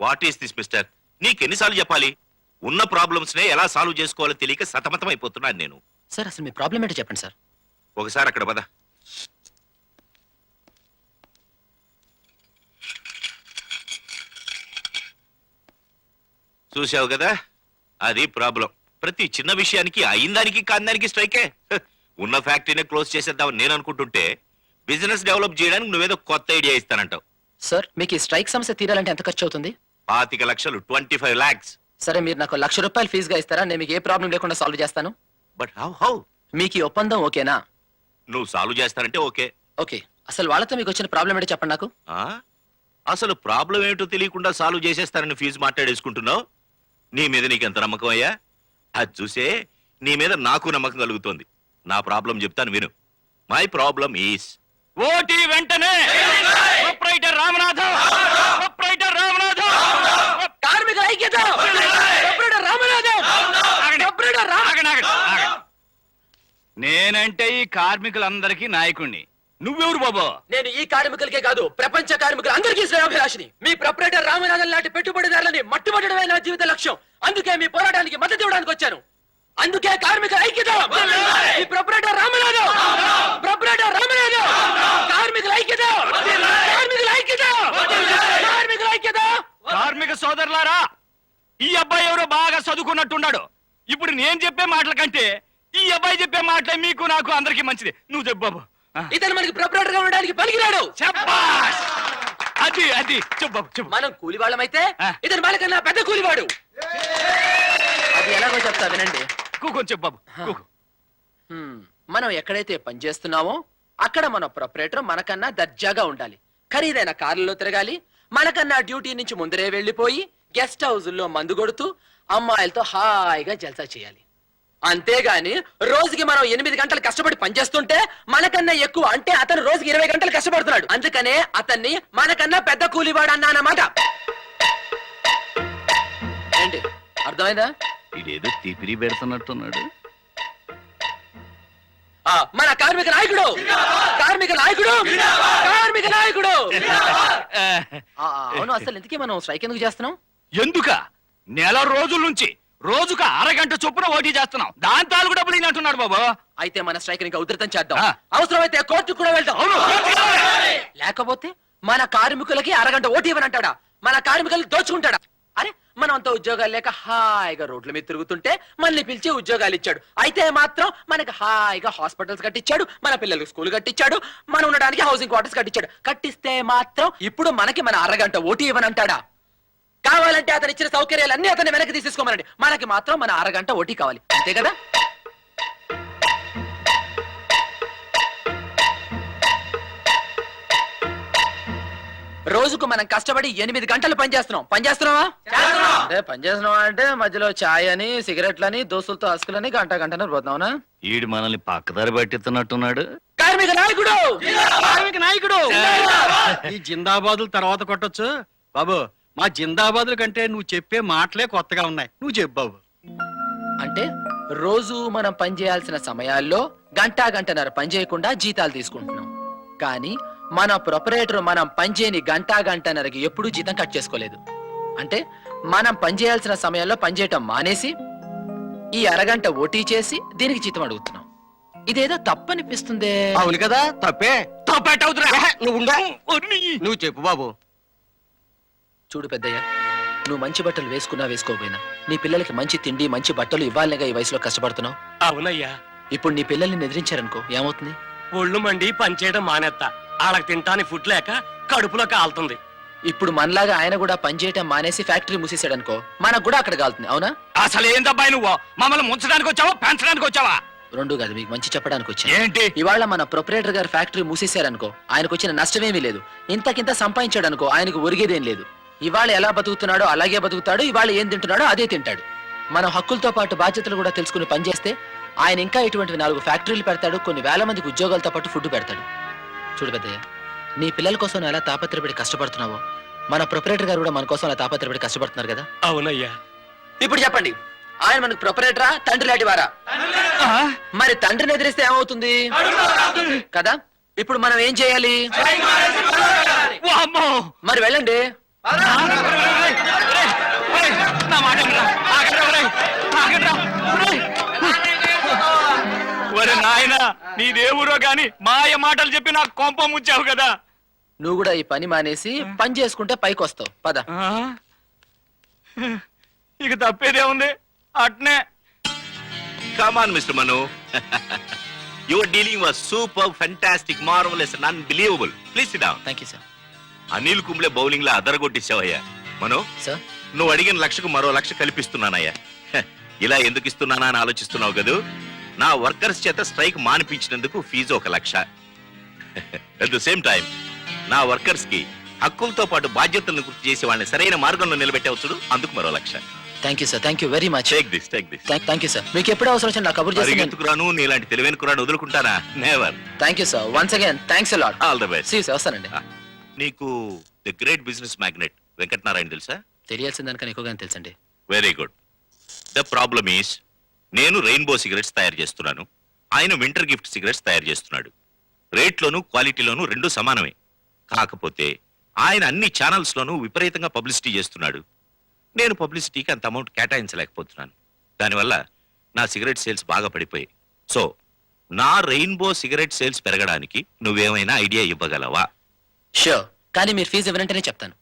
What is this mister? నీకెన్నిసార్లు చెప్పాలి? ఉన్న ప్రాబ్లమ్స్ నే ఎలా సాల్వ్ చేసుకోవాలో తెలియక సతమతం అయిపోతున్నాను నేను. సార్ అసలు మీ ప్రాబ్లం ఏంటో చెప్పండి సార్. ఒకసారి అక్కడ పద. చూసావు కదా, అది ప్రాబ్లం. ప్రతి చిన్న విషయానికి అయిందానికి కాందానికి స్ట్రైకే. ఉన్న ఫ్యాక్టరీని క్లోజ్ చేసేద్దామని నేను అనుకుంటుంటే బిజినెస్ డెవలప్ చేయడానికి నువ్వేదో కొత్త ఐడియా ఇస్తానంటావు. సార్ మీకు ఈ స్ట్రైక్ సమస్య తీరాలంటే ఎంత ఖర్చు అవుతుంది? 25 లక్షలు, 25 lakhs. సరే మీరు నాకు 1,00,000 రూపాయలు ఫీజుగా ఇస్తారా? నేను మీకు ఏ ప్రాబ్లం లేకుండా సాల్వ్ చేస్తాను. But how? మీకు ఈ ఒప్పందం ఓకేనా? నువ్వు సాల్వ్ చేస్తానంటే ఓకే. ఓకే, అసలు వాళ్ళతో మీకు వచ్చిన ప్రాబ్లం ఏంటో చెప్పండి నాకు. అసలు ప్రాబ్లం ఏమిటో తెలియకుండా సాల్వ్ చేసేస్తానని ఫీజు మాట్లాడేసుకుంటున్నావు. నీ మీద నీకెంత నమ్మకం అయ్యా? అది చూసే నీ మీద నాకు నమ్మకం కలుగుతోంది. నా ప్రాబ్లం చెప్తాను విను. మై ప్రాబ్లం ఈస్ ఓటీ వెంటనే ప్రొప్రైటర్ రామనాథం, ప్రొప్రైటర్ రామనాథం, కార్మికుల ఐక్యత, ప్రొప్రైటర్ రామనాథం, ప్రొప్రైటర్ నేనంటే ఈ కార్మికులందరికీ నాయకుణ్ణి. నువ్వెవరు బాబు? నేను ఈ కార్మికులకే కాదు ప్రపంచ కార్మికులు అందరికీ శ్రేయోభిలాషిని. మీ ప్రొప్రైటర్ రామనాథన్ లాంటి పెట్టుబడిదారులని మట్టుబట్టడమే నా జీవిత లక్ష్యం. అందుకే మీ పోరాటానికి మద్దతు ఇవ్వడానికి వచ్చాను. అందుకే కార్మికుల ఐక్యత, ఈ ప్రొప్రైటర్ రామనాథం, ప్రొప్రైటర్ రామనాథం, కార్మికుల ఐక్యత, కార్మికుల ఐక్యత, కార్మికుల ఐక్యత. కార్మిక సోదరులారా, ఈ అబ్బాయి ఎవరో బాగా చదువుకున్నట్టున్నాడు. ఇప్పుడు నేను చెప్పే మాటల కంటే ఈ అబ్బాయి చెప్పే మాటలే మీకు నాకు అందరికి మంచిది. నువ్వు చెప్పు బాబు. ఇతను మనకి ప్రొప్రైటర్ గా ఉండడానికి పనికిరాడు. శభాష్! అది అది చెప్పు బాబు, చెప్పు. మనం కూలి వాళ్ళమైతే ఇతను మనకన్నా పెద్ద కూలివాడు. అది ఎలాగో చెప్తా వినండి. కూకొని చెప్పు బాబు, కూకో. మనం ఎక్కడైతే పని చేస్తున్నామో అక్కడ మన ప్రొప్రైటర్ మనకన్నా దర్జాగా ఉండాలి. ఖరీదైన కార్లలో తిరగాలి. మనకన్నా డ్యూటీ నుంచి ముందరే వెళ్లిపోయి గెస్ట్ హౌజుల్లో మందు కొడుతూ అమ్మాయిలతో హాయిగా జల్సా చేయాలి. అంతేగాని రోజుకి మనం 8 గంటలు కష్టపడి పనిచేస్తుంటే మనకన్నా ఎక్కువ, అంటే అతను రోజుకి 20 గంటలు కష్టపడుతున్నాడు. అందుకనే అతన్ని మనకన్నా పెద్ద కూలివాడు అన్నమాట. ఏంటి అర్థమైందా? ఇదేదో తిపిరి పెడుతున్నట్టున్నాడు. మన కార్మిక నాయకుడు, కార్మిక నాయకుడు, కార్మిక నాయకుడు. అవును, అసలు ఇంతకీ మనం స్ట్రైక్ ఎందుకు చేస్తున్నాం? ఎందుక? నెల రోజుల నుంచి రోజుకు 1/2 గంట చొప్పున ఓటీ చేస్తున్నాం. దాని తాలూకు డబ్బులు అంటున్నాడు బాబు. అయితే మన స్ట్రైక్ ఇంకా ఉధృతం చేద్దాం. అవసరమైతే కోర్టుకు కూడా వెళ్తాం. లేకపోతే మన కార్మికులకి 1/2 గంట ఓటీ ఇవ్వనంటాడా? మన కార్మికులు దోచుకుంటాడా? అరే మనం అంతా ఉద్యోగాలు లేక హాయిగా రోడ్ల మీద తిరుగుతుంటే మనల్ని పిలిచి ఉద్యోగాలు ఇచ్చాడు. అయితే మాత్రం మనకి హాయిగా హాస్పిటల్స్ కట్టించాడు, మన పిల్లలకు స్కూల్ కట్టించాడు, మనం ఉండడానికి హౌసింగ్ క్వార్టర్స్ కట్టించాడు. కట్టిస్తే మాత్రం ఇప్పుడు మనకి మన 1/2 గంట ఓటీ ఇవ్వనంటాడా? కావాలంటే అతను ఇచ్చిన సౌకర్యాలన్నీ అతన్ని వెనక్కి తీసేసుకోమనండి. మనకి మాత్రం మన 1/2 గంట ఓటీ కావాలి, అంతే కదా? రోజుకు మనం కష్టపడి 8 గంటలు పనిచేస్తున్నావా? పనిచేస్తున్నావా అంటే మధ్యలో చాయ్ అని, సిగరెట్లని, దోస్తులతో అసుకులని గంట పోతున్నావునా? ఈడు మనల్ని పక్కదారి పట్టిస్తున్నట్టున్నాడు. కార్మిక నాయకుడు, కార్మిక నాయకుడు. ఈ జిందాబాదుల తర్వాత కొట్టొచ్చు బాబు. మా జిందాబాదుల కంటే నువ్వు చెప్పే మాటలే కొత్తగా ఉన్నాయి. నువ్వు చెప్పు బాబు. అంటే రోజు మనం పని చేయాల్సిన సమయాల్లో గంటన్నర పని చేయకుండా జీతాలు తీసుకుంటున్నాం. కానీ మన ప్రొపరేటర్ మనం పనిచేయని గంటన్నరకి ఎప్పుడూ జీతం కట్ చేసుకోలేదు. అంటే మనం పని చేయాల్సిన సమయంలో పనిచేయటం మానేసి ఈ 1/2 గంట ఓటీ చేసి దీనికి జీతం అడుగుతున్నాం. ఇదేదో తప్పనిపిస్తుందే. అవును కదా, తప్పే. నువ్వు చెప్పు బాబు. చూడు పెద్దయ్య, నువ్వు మంచి బట్టలు వేసుకున్నా వేసుకోపోయినా నీ పిల్లలకి మంచి తిండి మంచి బట్టలు ఇవ్వాలిగా ఈ వయసులో కష్టపడుతున్నావు. అవునయ్యా. ఇప్పుడు నీ పిల్లల్ని ఎదిరించారనుకో ఏమవుతుంది? ఒళ్ళు మండి పనిచేయడం మానేత్తా. వాళ్ళకి తింటాని ఫుడ్ లేక కడుపులో కాలుతుంది. ఇప్పుడు మనలాగా ఆయన కూడా పనిచేయటం మానేసి ఫ్యాక్టరీ మూసేసాడనుకో మనకు కూడా అక్కడ కాలుతుంది. అవునా? అసలు ఏందబ్బాయి నువ్వు? మమ్మల్ని ముంచడానికి వచ్చావా, పెంచడానికి వచ్చావా? రెండు కాదు, మీకు మంచి చెప్పడానికి వచ్చాను. ఏంటి? ఇవాళ మన ప్రొపరేటర్ గారు ఫ్యాక్టరీ మూసేశారనుకో ఆయనకు వచ్చిన నష్టమేమీ లేదు. ఇంతకింత సంపాదించాడు అనుకో ఆయనకు ఒరిగేదేం లేదు. ఇవాళ ఎలా బతుకుతున్నాడో అలాగే బతుకుతాడు, ఇవాళ ఏం తింటున్నాడో అదే తింటాడు. మనం హక్కులతో పాటు బాధ్యతలు కూడా తెలుసుకుని పనిచేస్తే ఆయన ఇంకా ఇటువంటి 4 ఫ్యాక్టరీలు పెడతాడు, కొన్ని వేల మందికి ఉద్యోగాలతో పాటు ఫుడ్ పెడతాడు. చూడు పెద్దయ్య, నీ పిల్లల కోసం ఎలా తాపత్రపడి కష్టపడుతున్నావో మన ప్రొపరేటర్ గారు కూడా మన కోసం అలా తాపత్రపడి కష్టపడుతున్నారు కదా. అవునయ్యా. ఇప్పుడు చెప్పండి, ఆయన మనకు ప్రొపరేటరా తండ్రి లాంటి వారా? మరి తండ్రిని ఎదిరిస్తే ఏమవుతుంది కదా. ఇప్పుడు మనం ఏం చేయాలి? మరి వెళ్ళండి, నా మాట వినరా? ఆగండ్రా, ఒరేయ్. ఆగండ్రా, ఒరేయ్. ఒరే నాయనా, నీ దేవురో గాని మాయ మాటలు చెప్పి నాకు కొంప ముచ్చావు కదా. నువ్వు కూడా ఈ పని మానేసి పని చేసుకుంటే పైకి వస్తావు పద. ఆ? ఇక తప్పేదే ఉంది అట్నే. Come on mister Manu. Your dealing was super, fantastic, marvellous and unbelievable. Please SIT down. Thank you sir. Anil Kumble bowling లో అదరగొట్టేశావయ్యా. మను, సార్ నువ్వు అడిగిన లక్షకు మరో లక్ష కల్పిస్తున్నానయ్యా. ఇలా ఎందుకు ఇస్తున్నానా అని ఆలోచిస్తున్నావు కదూ. నా వర్కర్స్ చేత స్ట్రైక్ మానిపించినందుకు fee 1 lakh. At the same time నా వర్కర్స్ కి హక్కులతో పాటు బాధ్యతలను గుర్తు చేసి వాళ్ళని సరైన మార్గంలో నిలబెట్టవచ్చుడు, అందుకు మరో 1 lakh. Thank you sir. Thank you very much. Take this. Thank you sir. మీకు ఎప్పుడు అవసరం వచ్చినా నాకు కబుర్ చేసి. ఎందుకు రాను, నీలాంటి తెలివైన కురాను వదులుకుంటానా? Never. Thank you sir. Once again thanks a lot. All the best. See sir. వస్తానండి. నీకు the great business magnate Venkatanarayana తెలుసా? తెలియాల్సిన దానికన్నా ఎక్కువగానే తెలుసండి. Very good. The problem is, నేను రెయిన్బో సిగరెట్స్ తయారు చేస్తున్నాను, ఆయన వింటర్ గిఫ్ట్ సిగరెట్స్ తయారు చేస్తున్నాడు. రేట్లోను క్వాలిటీలోను రెండు సమానమే. కాకపోతే ఆయన అన్ని ఛానల్స్ లోనూ విపరీతంగా పబ్లిసిటీ చేస్తున్నాడు. నేను పబ్లిసిటీకి అంత అమౌంట్ కేటాయించలేకపోతున్నాను. దానివల్ల నా సిగరెట్ సేల్స్ బాగా పడిపోయాయి. సో నా రెయిన్బో సిగరెట్ సేల్స్ పెరగడానికి నువ్వేమైనా ఐడియా ఇవ్వగలవా? షూర్. కానీ మీరు ఫీజు ఇవ్వనంటేనే చెప్తాను.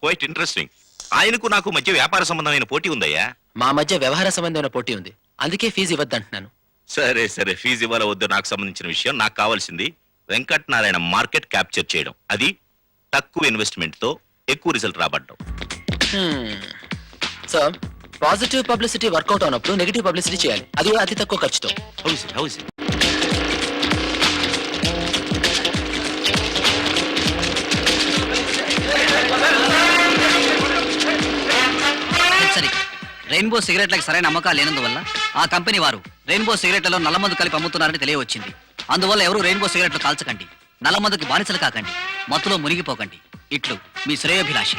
Quite interesting. ఆయనకు నాకు మధ్య వ్యాపార సంబంధమైన పోటీ ఉందయ్యా. మా మధ్య వ్యవహార సంబంధమైన పోటీ ఉంది, అందుకే ఫీజు ఇవ్వద్దంటున్నాను. సరే సరే, ఫీజు ఇవ్వాలో వద్దో నాకు సంబంధించిన విషయం. నాకు కావాల్సింది వెంకటనారాయణ మార్కెట్ క్యాప్చర్ చేయడం, అది తక్కువ ఇన్వెస్ట్మెంట్ తో ఎక్కువ రిజల్ట్ రాబడ్డం. సార్, పాజిటివ్ పబ్లిసిటీ వర్కౌట్ అవునప్పుడు నెగిటివ్ పబ్లిసిటీ చేయాలి, అది కూడా అతి తక్కువ ఖర్చుతో. How is it? సరే, రెయిన్బో సిగరెట్లకు సరైన అమ్మకాలు లేనందువల్ల ఆ కంపెనీ వారు రెయిన్బో సిగరెట్లలో నల్లమందు కలిపి అమ్ముతున్నారని తెలియవచ్చింది. అందువల్ల ఎవరు రెయిన్బో సిగరెట్లు కాల్చకండి, నల్లమందుకి బానిసలు కాకండి, మత్తులో మునిగిపోకండి. ఇట్లు మీ శ్రేయోభిలాషి.